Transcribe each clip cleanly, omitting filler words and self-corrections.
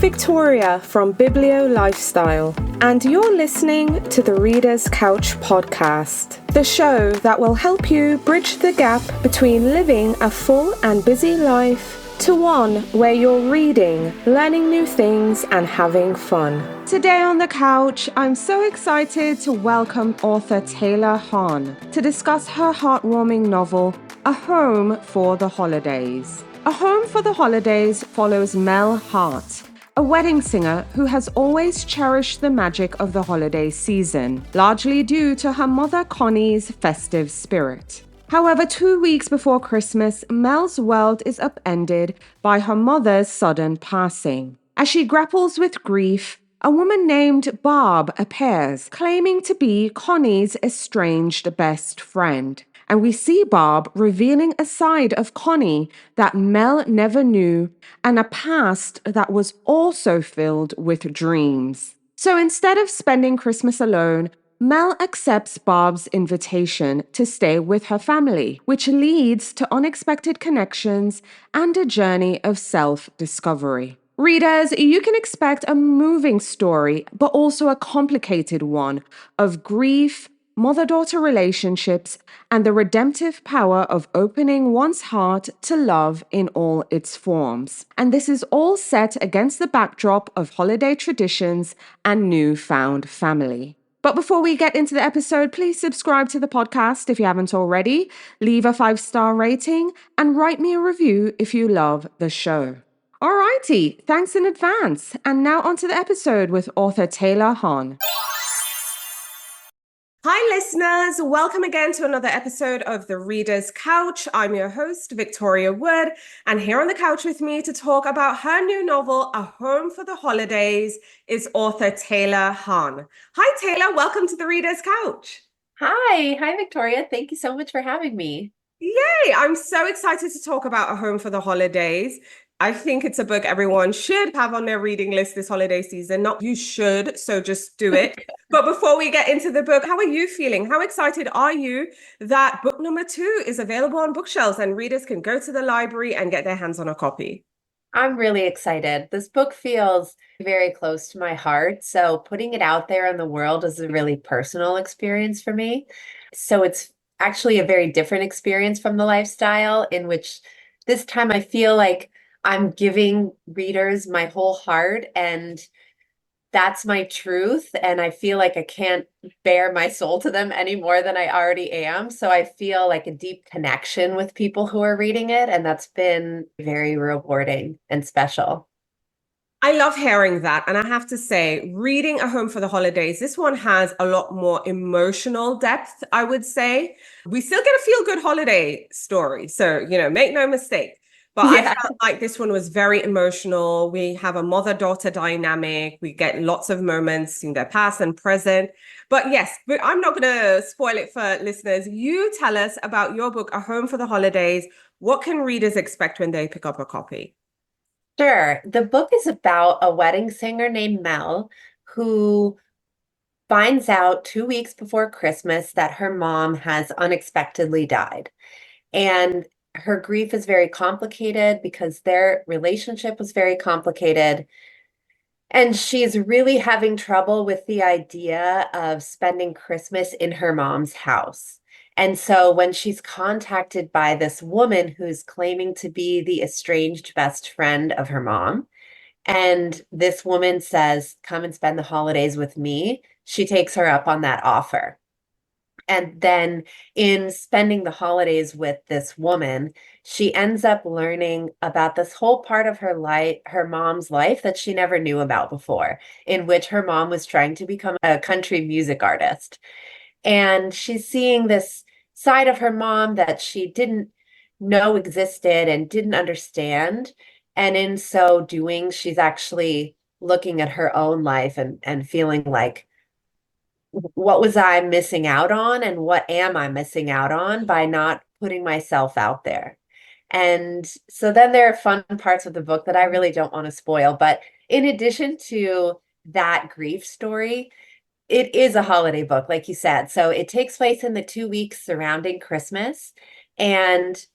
Victoria from Biblio Lifestyle, and you're listening to the Reader's Couch podcast, the show that will help you bridge the gap between living a full and busy life to one where you're reading, learning new things, and having fun. Today on the couch, I'm so excited to welcome author Taylor Hahn to discuss her heartwarming novel, A Home for the Holidays. A Home for the Holidays follows Mel Hart, a wedding singer who has always cherished the magic of the holiday season, largely due to her mother Connie's festive spirit. However, 2 weeks before Christmas, Mel's world is upended by her mother's sudden passing. As she grapples with grief, a woman named Barb appears, claiming to be Connie's estranged best friend. And we see Barb revealing a side of Connie that Mel never knew, and a past that was also filled with dreams. So instead of spending Christmas alone, Mel accepts Barb's invitation to stay with her family, which leads to unexpected connections and a journey of self-discovery. Readers, you can expect a moving story, but also a complicated one of grief, mother-daughter relationships, and the redemptive power of opening one's heart to love in all its forms. And this is all set against the backdrop of holiday traditions and newfound family. But before we get into the episode, please subscribe to the podcast if you haven't already, leave a 5-star rating, and write me a review if you love the show. Alrighty, thanks in advance. And now onto the episode with author Taylor Hahn. Hi listeners, welcome again to another episode of The Reader's Couch. I'm your host, Victoria Wood, and here on the couch with me to talk about her new novel, A Home for the Holidays, is author Taylor Hahn. Hi Taylor, welcome to The Reader's Couch. Hi Victoria. Thank you so much for having me. Yay, I'm so excited to talk about A Home for the Holidays. I think it's a book everyone should have on their reading list this holiday season. Not you should, so just do it. But before we get into the book, how are you feeling? How excited are you that book number 2 is available on bookshelves and readers can go to the library and get their hands on a copy? I'm really excited. This book feels very close to my heart. So putting it out there in the world is a really personal experience for me. So it's actually a very different experience from the lifestyle, in which this time I feel like I'm giving readers my whole heart, and that's my truth. And I feel like I can't bare my soul to them any more than I already am. So I feel like a deep connection with people who are reading it. And that's been very rewarding and special. I love hearing that. And I have to say, reading A Home for the Holidays, this one has a lot more emotional depth, I would say. We still get a feel-good holiday story. So, make no mistake. But yeah. I felt like this one was very emotional. We have a mother-daughter dynamic. We get lots of moments in their past and present. But yes, I'm not going to spoil it for listeners. You tell us about your book, A Home for the Holidays. What can readers expect when they pick up a copy? Sure. The book is about a wedding singer named Mel who finds out 2 weeks before Christmas that her mom has unexpectedly died. And her grief is very complicated because their relationship was very complicated. And she's really having trouble with the idea of spending Christmas in her mom's house. And so when she's contacted by this woman who's claiming to be the estranged best friend of her mom, and this woman says, "Come and spend the holidays with me," she takes her up on that offer. And then in spending the holidays with this woman, she ends up learning about this whole part of her life, her mom's life, that she never knew about before, in which her mom was trying to become a country music artist. And she's seeing this side of her mom that she didn't know existed and didn't understand. And in so doing, she's actually looking at her own life and feeling like, what was I missing out on, and what am I missing out on by not putting myself out there? And so then there are fun parts of the book that I really don't want to spoil. But in addition to that grief story, it is a holiday book, like you said. So it takes place in the 2 weeks surrounding Christmas, and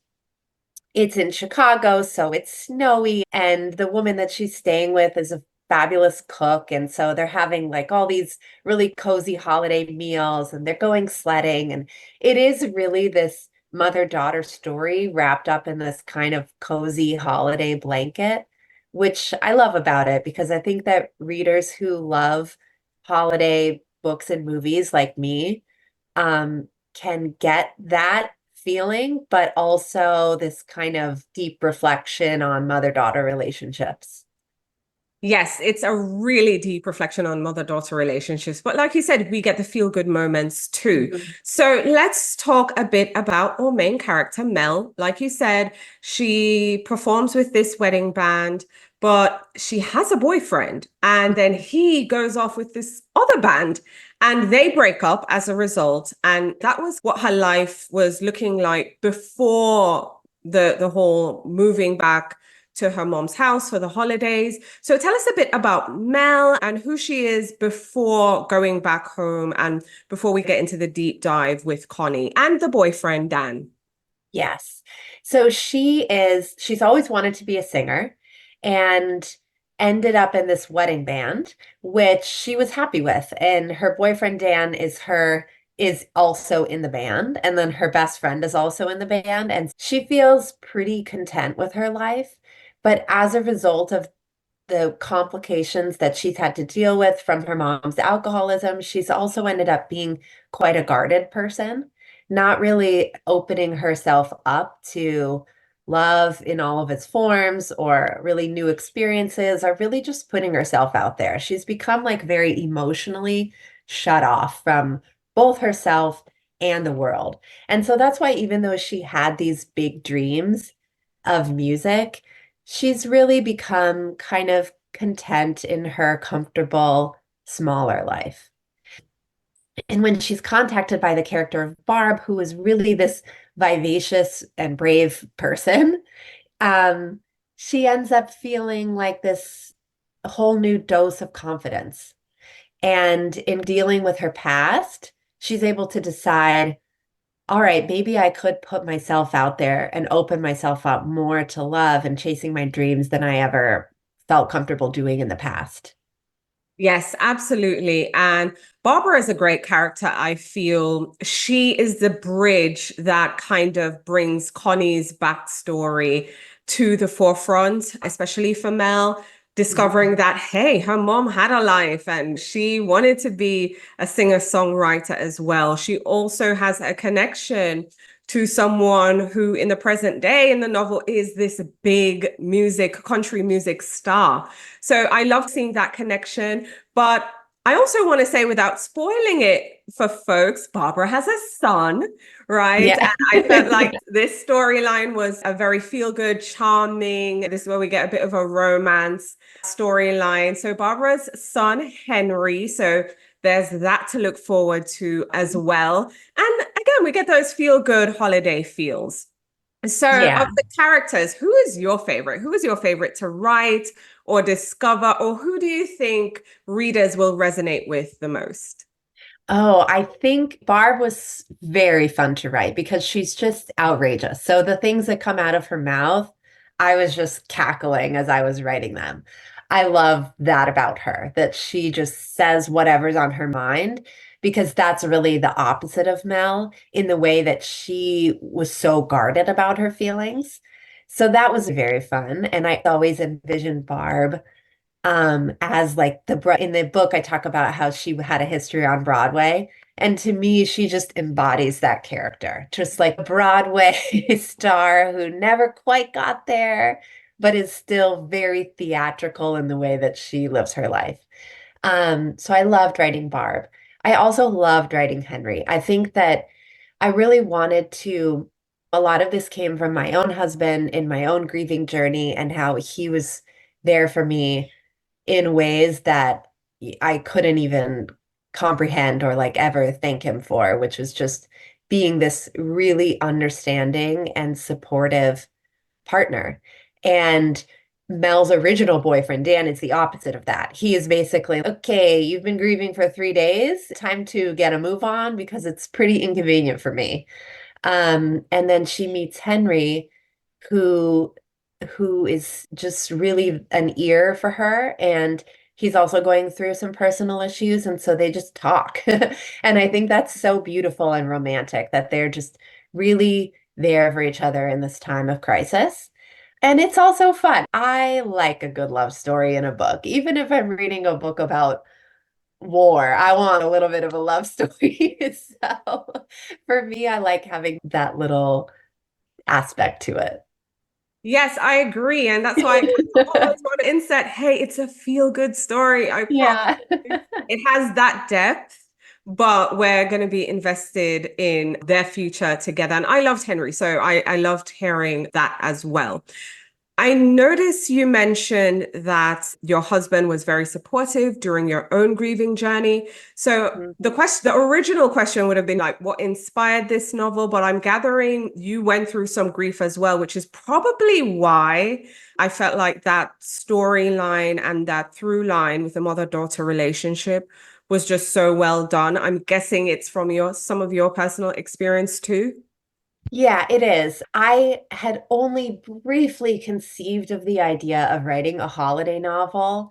it's in Chicago, so it's snowy. And the woman that she's staying with is a fabulous cook. And so they're having like all these really cozy holiday meals and they're going sledding. And it is really this mother-daughter story wrapped up in this kind of cozy holiday blanket, which I love about it because I think that readers who love holiday books and movies like me can get that feeling, but also this kind of deep reflection on mother-daughter relationships. Yes, it's a really deep reflection on mother-daughter relationships. But like you said, we get the feel-good moments too. Mhm. So let's talk a bit about our main character, Mel. Like you said, she performs with this wedding band, but she has a boyfriend. And then he goes off with this other band and they break up as a result. And that was what her life was looking like before the whole moving back to her mom's house for the holidays. So tell us a bit about Mel and who she is before going back home and before we get into the deep dive with Connie and the boyfriend, Dan. Yes. So she's always wanted to be a singer and ended up in this wedding band, which she was happy with. And her boyfriend Dan is also in the band. And then her best friend is also in the band. And she feels pretty content with her life. But as a result of the complications that she's had to deal with from her mom's alcoholism. She's also ended up being quite a guarded person, not really opening herself up to love in all of its forms or really new experiences or really just putting herself out there. She's become like very emotionally shut off from both herself and the world. And so that's why even though she had these big dreams of music, she's really become kind of content in her comfortable, smaller life. And when she's contacted by the character of Barb, who is really this vivacious and brave person, um, she ends up feeling like this whole new dose of confidence. And in dealing with her past, she's able to decide, all right, maybe I could put myself out there and open myself up more to love and chasing my dreams than I ever felt comfortable doing in the past. Yes, absolutely. And Barbara is a great character. I feel she is the bridge that kind of brings Connie's backstory to the forefront, especially for Mel, discovering Mhm. that, hey, her mom had a life and she wanted to be a singer-songwriter as well. She also has a connection to someone who, in the present day in the novel, is this big country music star. So I love seeing that connection. But I also want to say, without spoiling it for folks, Barbara has a son, right? And Yeah. I felt like this storyline was a very feel-good, charming. This is where we get a bit of a romance storyline. So Barbara's son, Henry. So there's that to look forward to as well. And again, we get those feel-good holiday feels. So, of Yeah. the characters, who is your favorite? Who is your favorite to write or discover, or who do you think readers will resonate with the most? Oh, I think Barb was very fun to write because she's just outrageous. So the things that come out of her mouth, I was just cackling as I was writing them. I love that about her, that she just says whatever's on her mind, because that's really the opposite of Mel in the way that she was so guarded about her feelings. So that was very fun. And I always envisioned Barb as like in the book I talk about how she had a history on Broadway, and to me she just embodies that character, just like a Broadway star who never quite got there but is still very theatrical in the way that she lives her life. So I loved writing Barb. I also loved writing Henry. I think that I really wanted to, a lot of this came from my own husband in my own grieving journey and how he was there for me in ways that I couldn't even comprehend or like ever thank him for, which was just being this really understanding and supportive partner. And Mel's original boyfriend, Dan, is the opposite of that. He is basically, okay, you've been grieving for 3 days. Time to get a move on because it's pretty inconvenient for me. And then she meets Henry, who who is just really an ear for her and he's also going through some personal issues. And so they just talk. And I think that's so beautiful and romantic that they're just really there for each other in this time of crisis. And it's also fun. I like a good love story in a book. Even if I'm reading a book about war, I want a little bit of a love story. So for me, I like having that little aspect to it. Yes, I agree. And that's why I always want to insert, hey, it's a feel-good story. I promise. Yeah. It has that depth, but we're going to be invested in their future together. And I loved Henry, so I loved hearing that as well. I noticed you mentioned that your husband was very supportive during your own grieving journey. So Mhm. the original question would have been like, what inspired this novel? But I'm gathering you went through some grief as well, which is probably why I felt like that storyline and that through line with the mother-daughter relationship was just so well done. I'm guessing it's from some of your personal experience too. Yeah, it is. I had only briefly conceived of the idea of writing a holiday novel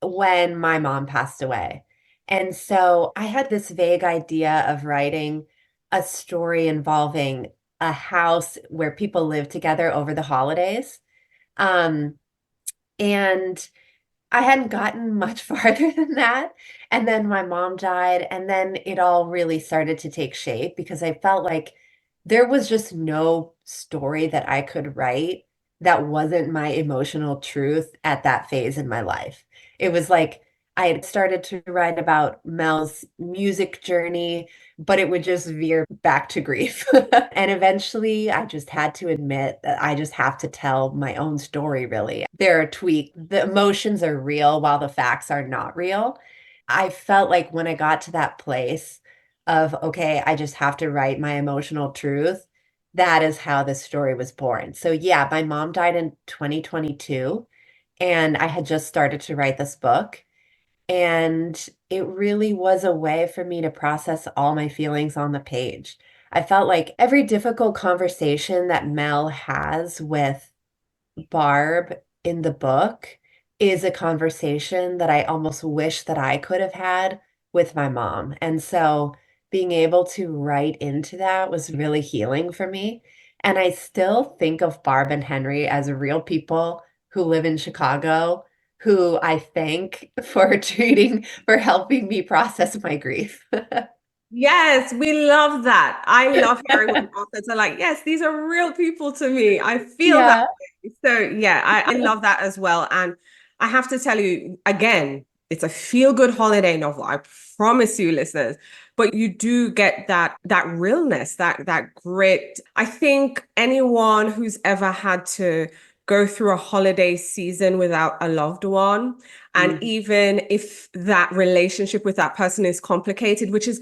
when my mom passed away. And so I had this vague idea of writing a story involving a house where people live together over the holidays. Um, and I hadn't gotten much farther than that. And then my mom died, and then it all really started to take shape because I felt like there was just no story that I could write that wasn't my emotional truth at that phase in my life. It was like I had started to write about Mel's music journey, but it would just veer back to grief. And eventually, I just had to admit that I just have to tell my own story, really. There are tweaks. The emotions are real while the facts are not real. I felt like when I got to that place of, okay, I just have to write my emotional truth, that is how this story was born. So, yeah, my mom died in 2022, and I had just started to write this book. And it really was a way for me to process all my feelings on the page. I felt like every difficult conversation that Mel has with Barb in the book is a conversation that I almost wish that I could have had with my mom. And so being able to write into that was really healing for me. And I still think of Barb and Henry as real people who live in Chicago, who I thank for for helping me process my grief. Yes, we love that. I love hearing when authors are like, yes, these are real people to me. I feel that Yeah. way. So yeah, I love that as well. And I have to tell you again, it's a feel-good holiday novel. I promise you, listeners. But you do get that realness, that grit. I think anyone who's ever had to go through a holiday season without a loved one, and Mhm. even if that relationship with that person is complicated, which is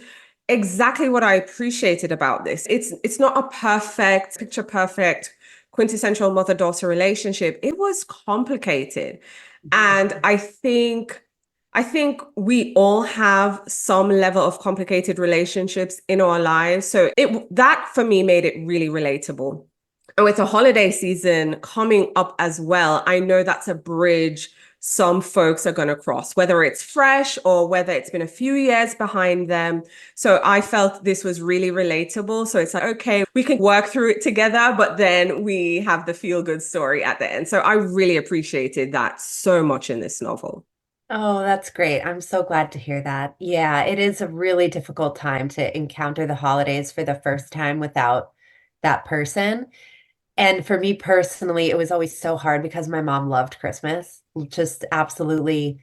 exactly what I appreciated about this. It's not a perfect, picture perfect, quintessential mother-daughter relationship. It was complicated. And I think we all have some level of complicated relationships in our lives. So that for me made it really relatable. And with the holiday season coming up as well, I know that's a bridge some folks are going to cross, whether it's fresh or whether it's been a few years behind them. So I felt this was really relatable. So it's like, okay, we can work through it together, but then we have the feel good story at the end. So I really appreciated that so much in this novel. Oh, that's great. I'm so glad to hear that. Yeah, it is a really difficult time to encounter the holidays for the first time without that person. And for me personally, it was always so hard because my mom loved Christmas, just absolutely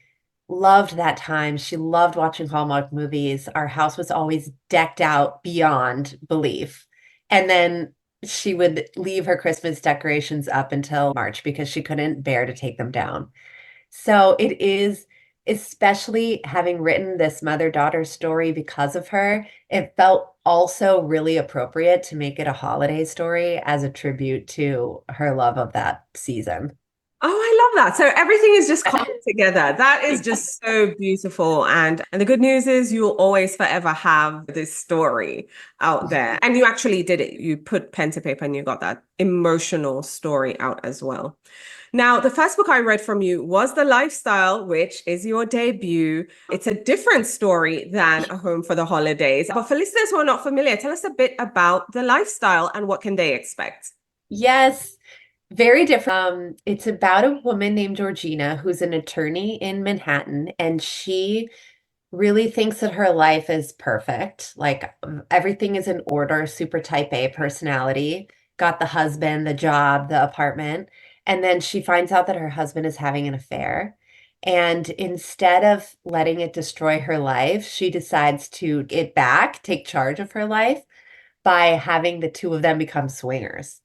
loved that time. She loved watching Hallmark movies. Our house was always decked out beyond belief. And then she would leave her Christmas decorations up until March because she couldn't bear to take them down. So it is, especially having written this mother-daughter story because of her, it felt also really appropriate to make it a holiday story as a tribute to her love of that season. Oh, I love that. So everything is just coming together. That is just so beautiful. And the good news is you'll always forever have this story out there. And you actually did it. You put pen to paper and you got that emotional story out as well. Now, the first book I read from you was The Lifestyle, which is your debut. It's a different story than A Home for the Holidays. But for listeners who are not familiar, tell us a bit about The Lifestyle and what can they expect? Yes, very different. It's about a woman named Georgina who's an attorney in Manhattan, and she really thinks that her life is perfect. Like everything is in order, super type A personality, got the husband, the job, the apartment. And then she finds out that her husband is having an affair. And instead of letting it destroy her life, she decides to get back, take charge of her life by having the two of them become swingers.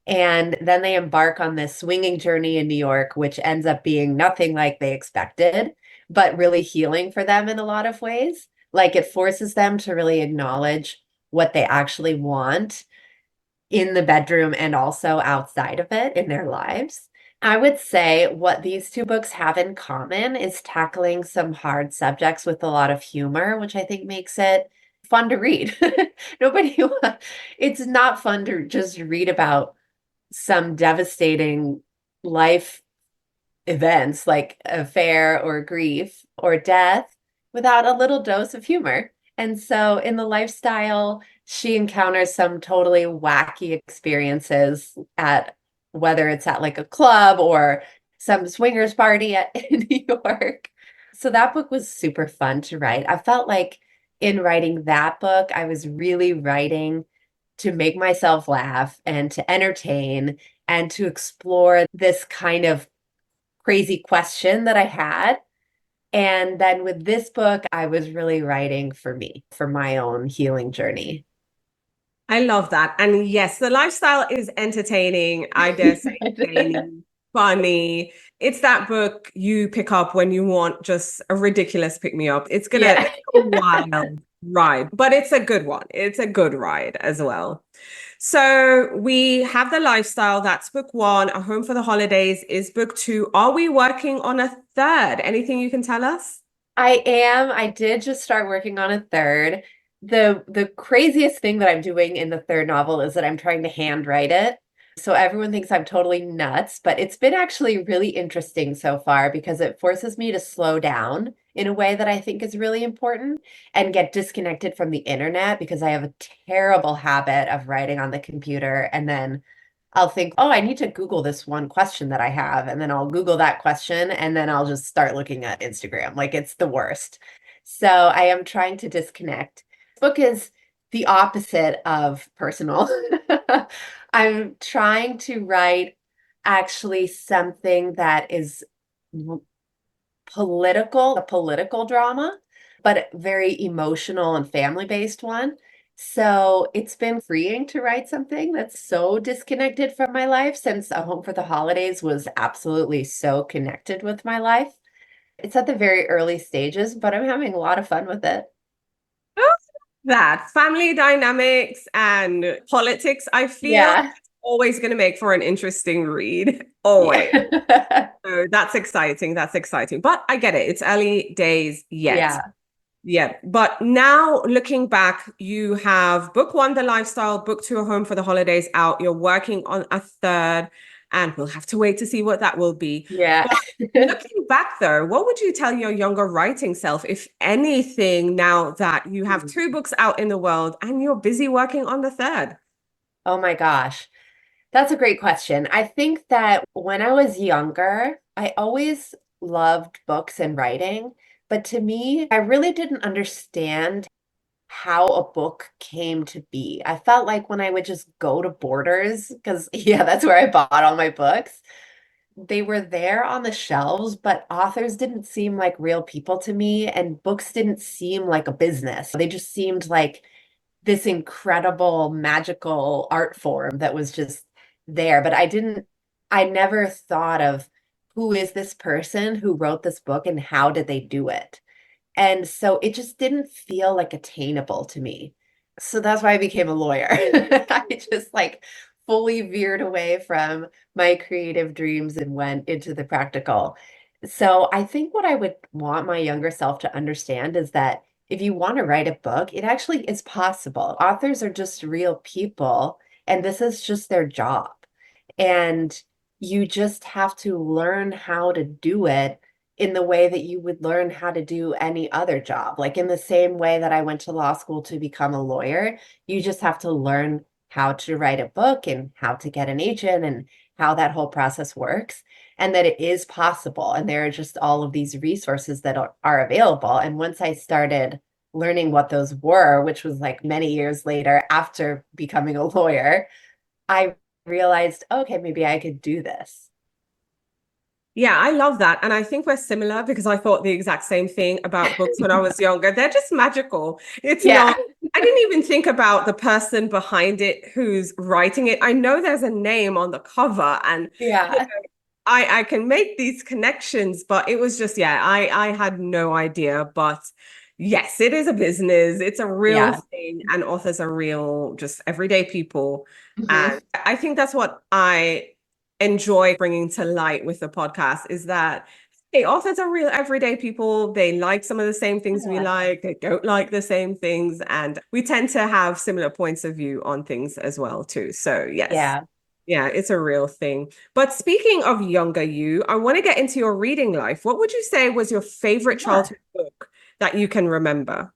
And then they embark on this swinging journey in New York, which ends up being nothing like they expected, but really healing for them in a lot of ways. Like it forces them to really acknowledge what they actually want in the bedroom and also outside of it in their lives. I would say what these two books have in common is tackling some hard subjects with a lot of humor, which I think makes it fun to read. Nobody, it's not fun to just read about some devastating life events like affair or grief or death without a little dose of humor. And so in the lifestyle, she encounters some totally wacky experiences at whether it's at like a club or some swingers party in New York. So that book was super fun to write. I felt like in writing that book, I was really writing to make myself laugh and to entertain and to explore this kind of crazy question that I had. And then with this book, I was really writing for me, for my own healing journey. I love that. And yes, The Lifestyle is entertaining. I dare say zany, funny. It's that book you pick up when you want just a ridiculous pick me up. Yeah. It's a wild ride, but it's a good one. It's a good ride as well. So we have The Lifestyle. That's book one. A Home for the Holidays is book two. Are we working on a third? Anything you can tell us? I am. I did just start working on a third. The craziest thing that I'm doing in the third novel is that I'm trying to handwrite it. So everyone thinks I'm totally nuts, but it's been actually really interesting so far because it forces me to slow down in a way that I think is really important and get disconnected from the internet because I have a terrible habit of writing on the computer and then I'll think, oh, I need to Google this one question that I have. And then I'll Google that question and then I'll just start looking at Instagram. Like it's the worst. So I am trying to disconnect. This book is the opposite of personal. I'm trying to write actually something that is political, a political drama, but very emotional and family-based one. So it's been freeing to write something that's so disconnected from my life since A Home for the Holidays was absolutely so connected with my life. It's at the very early stages, but I'm having a lot of fun with it. That family dynamics and politics, I feel Yeah. always going to make for an interesting read. Always. Yeah. So that's exciting. That's exciting. But I get it. It's early days yet. Yeah. Yeah. But now looking back, you have book one, The Lifestyle, book two, A Home for the Holidays out. You're working on a third, and we'll have to wait to see what that will be. Yeah. But looking back though, what would you tell your younger writing self, if anything, now that you have two books out in the world and you're busy working on the third? Oh my gosh. That's a great question. I think that when I was younger, I always loved books and writing, but to me, I really didn't understand how a book came to be. I felt like when I would just go to Borders, because yeah, that's where I bought all my books, they were there on the shelves, but authors didn't seem like real people to me, and books didn't seem like a business. They just seemed like this incredible magical art form that was just there. But I never thought of who is this person who wrote this book and how did they do it? And so it just didn't feel like attainable to me. So that's why I became a lawyer. I just like fully veered away from my creative dreams and went into the practical. So I think what I would want my younger self to understand is that if you want to write a book, it actually is possible. Authors are just real people, and this is just their job. And You just have to learn how to do it in the way that you would learn how to do any other job. Like in the same way that I went to law school to become a lawyer, you just have to learn how to write a book and how to get an agent and how that whole process works. And that it is possible. And there are just all of these resources that are available. And once I started learning what those were, which was like many years later after becoming a lawyer, I realized, okay, maybe I could do this. Yeah, I love that. And I think we're similar because I thought the exact same thing about books when I was younger. They're just magical. It's Yeah. not, I didn't even think about the person behind it who's writing it. I know there's a name on the cover and Yeah. I can make these connections, but it was just, yeah, I had no idea. But yes, it is a business. It's a real Yeah. thing, and authors are real, just everyday people. Hmm. And I think that's what I enjoy bringing to light with the podcast is that hey, authors are real everyday people. They like some of the same things we Yeah. like. They don't like the same things, and we tend to have similar points of view on things as well too. So yes. Yeah. Yeah, it's a real thing. But speaking of younger you, I want to get into your reading life. What would you say was your favorite Yeah. childhood book that you can remember?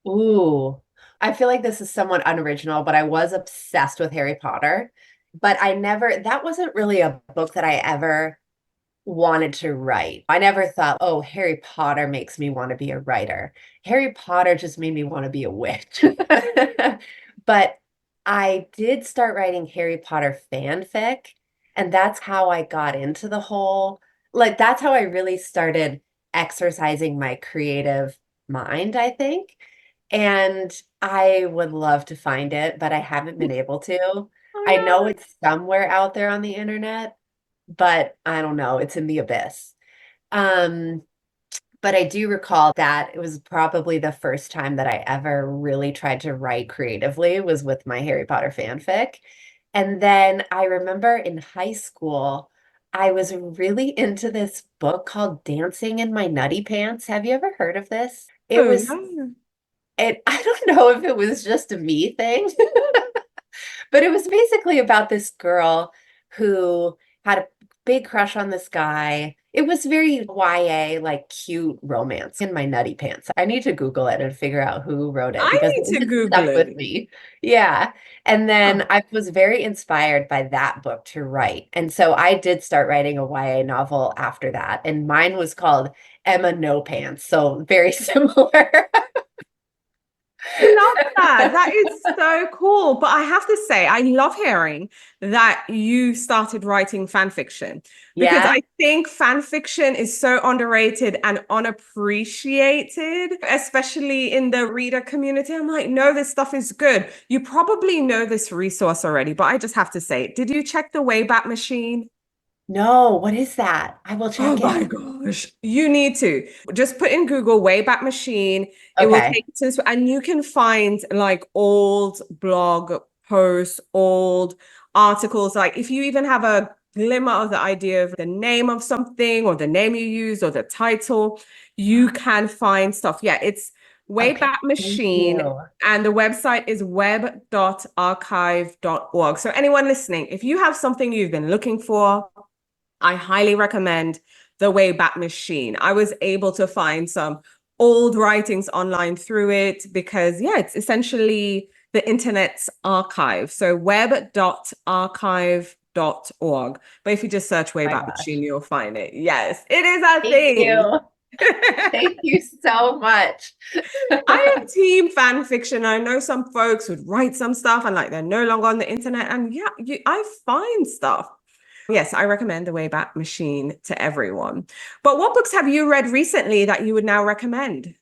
Ooh. I feel like this is somewhat unoriginal, but I was obsessed with Harry Potter. But that wasn't really a book that I ever wanted to write. I never thought, oh, Harry Potter makes me want to be a writer. Harry Potter just made me want to be a witch. But I did start writing Harry Potter fanfic, and that's how I got into the whole, like, that's how I really started exercising my creative mind, I think. And I would love to find it, but I haven't been able to. Oh I know no. it's somewhere out there on the internet, but I don't know, it's in the abyss. Um, but I do recall that it was probably the first time that I ever really tried to write creatively was with my Harry Potter fanfic. And then I remember in high school, I was really into this book called Dancing in My Nutty Pants. Have you ever heard of this? Oh no. I don't know if it was just a me thing, but it was basically about this girl who had a big crush on this guy. It was very YA, like cute romance in my nutty pants. I need to Google it and figure out who wrote it I because need to it Google stuck with it. me. Yeah. And Huh. then I was very inspired by that book to write. And so I did start writing a YA novel after that. And mine was called Emma No Pants. So very similar. I love that. That is so cool. But I have to say, I love hearing that you started writing fan fiction because Yeah. I think fan fiction is so underrated and unappreciated, especially in the reader community. I'm like, no, this stuff is good. You probably know this resource already, but I just have to say, did you check the Wayback Machine? No, what is that? I will Oh check my it. gosh. You need to just put in Google Wayback Machine. It will Okay. take you to this, and you can find like old blog posts, old articles. Like if you even have a glimmer of the idea of the name of something or the name you use or the title, you can find stuff. Yeah, it's Okay. Wayback Thank Machine. you. And the website is web.archive.org. So, anyone listening, if you have something you've been looking for, I highly recommend the Wayback Machine. I was able to find some old writings online through it because, yeah, it's essentially the internet's archive. So web.archive.org. But if you just search My Wayback Machine, gosh. you'll find it. Yes, it is a Thank thing. you. Thank you so much. I am team fan fiction. I know some folks would write some stuff and like they're no longer on the internet. And yeah, I find stuff. Yes, I recommend The Wayback Machine to everyone. But what books have you read recently that you would now recommend?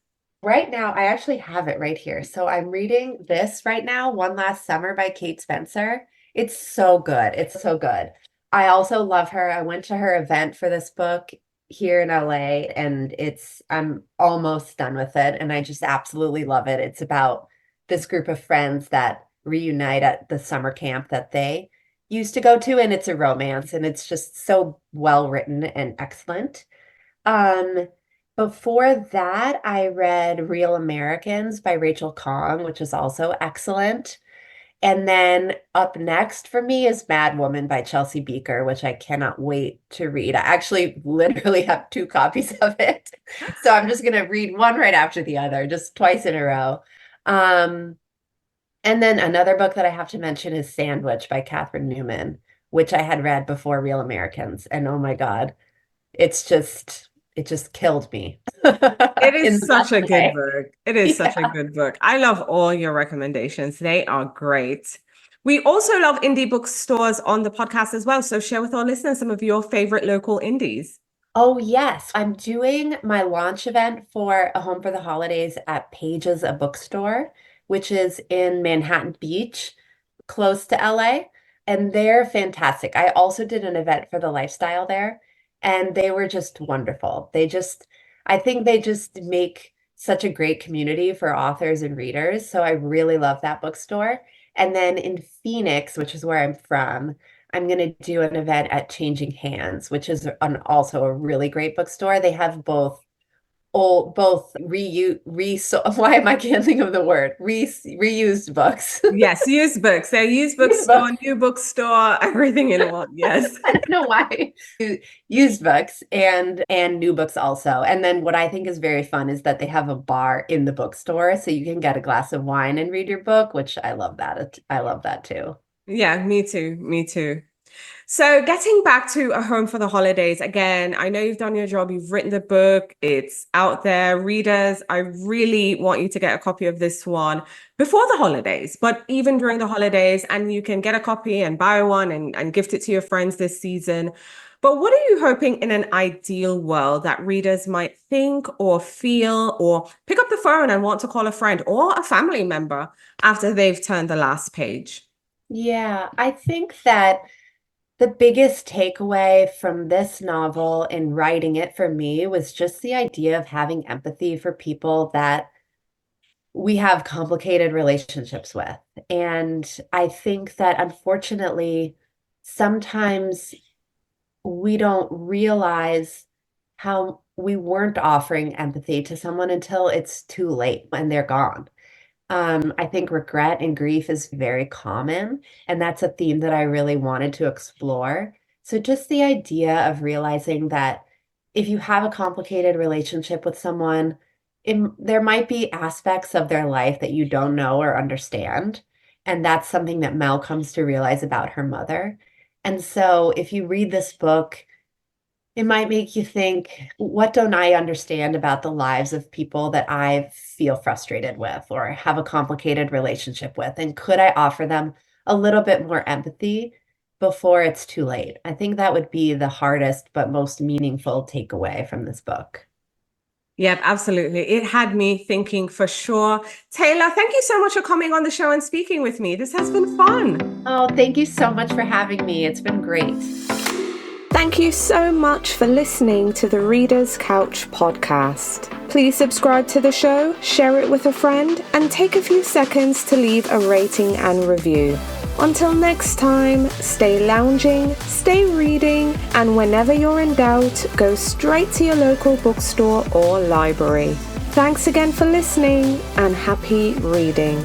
Right now, I actually have it right here. So I'm reading this right now, One Last Summer by Kate Spencer. It's so good. It's so good. I also love her. I went to her event for this book here in LA, and I'm almost done with it, and I just absolutely love it. It's about this group of friends that reunite at the summer camp that they used to go to, and it's a romance, and it's just so well written and excellent. Um, Before that, I read Real Americans by Rachel Kong, which is also excellent. And then up next for me is Mad Woman by Chelsea Beaker, which I cannot wait to read. I actually literally have 2 copies of it. So I'm just going to read one right after the other, just twice in a row. And then another book that I have to mention is Sandwich by Catherine Newman, which I had read before Real Americans. And oh my God, it just killed me It in is the such best a good way. book. It is such a Yeah. good book. I love all your recommendations. They are great. We also love indie bookstores on the podcast as well. So share with our listeners some of your favorite local indies. Oh, yes. I'm doing my launch event for A Home for the Holidays at Pages, a bookstore, which is in Manhattan Beach, close to LA. And they're fantastic. I also did an event for the lifestyle there, and they were just wonderful. I think they just make such a great community for authors and readers. So I really love that bookstore. And then in Phoenix, which is where I'm from, I'm going to do an event at Changing Hands, which is also a really great bookstore. They have both why am I can't think of the word? Reused books. Yes, used books. They're used Used bookstore, books. new bookstore, everything in one. Yes. I don't know why. Used books and new books also. And then what I think is very fun is that they have a bar in the bookstore, so you can get a glass of wine and read your book, which I love that. I love that too. Yeah, me too. Me too. So, getting back to A Home for the Holidays, again, I know you've done your job, you've written the book, it's out there. Readers, I really want you to get a copy of this one before the holidays, but even during the holidays, and you can get a copy and buy one and gift it to your friends this season. But what are you hoping in an ideal world that readers might think or feel or pick up the phone and want to call a friend or a family member after they've turned the last page? Yeah, I think that the biggest takeaway from this novel in writing it for me was just the idea of having empathy for people that we have complicated relationships with. And I think that unfortunately, sometimes we don't realize how we weren't offering empathy to someone until it's too late and they're gone. I think regret and grief is very common, and that's a theme that I really wanted to explore. So, just the idea of realizing that if you have a complicated relationship with someone, there might be aspects of their life that you don't know or understand. And that's something that Mel comes to realize about her mother. And so, if you read this book, it might make you think, what don't I understand about the lives of people that I feel frustrated with or have a complicated relationship with? And could I offer them a little bit more empathy before it's too late? I think that would be the hardest but most meaningful takeaway from this book. Yep, absolutely. It had me thinking for sure. Taylor, thank you so much for coming on the show and speaking with me. This has been fun. Oh, thank you so much for having me. It's been great. Thank you so much for listening to the Reader's Couch podcast. Please subscribe to the show, share it with a friend, and take a few seconds to leave a rating and review. Until next time, stay lounging, stay reading, and whenever you're in doubt, go straight to your local bookstore or library. Thanks again for listening, and happy reading.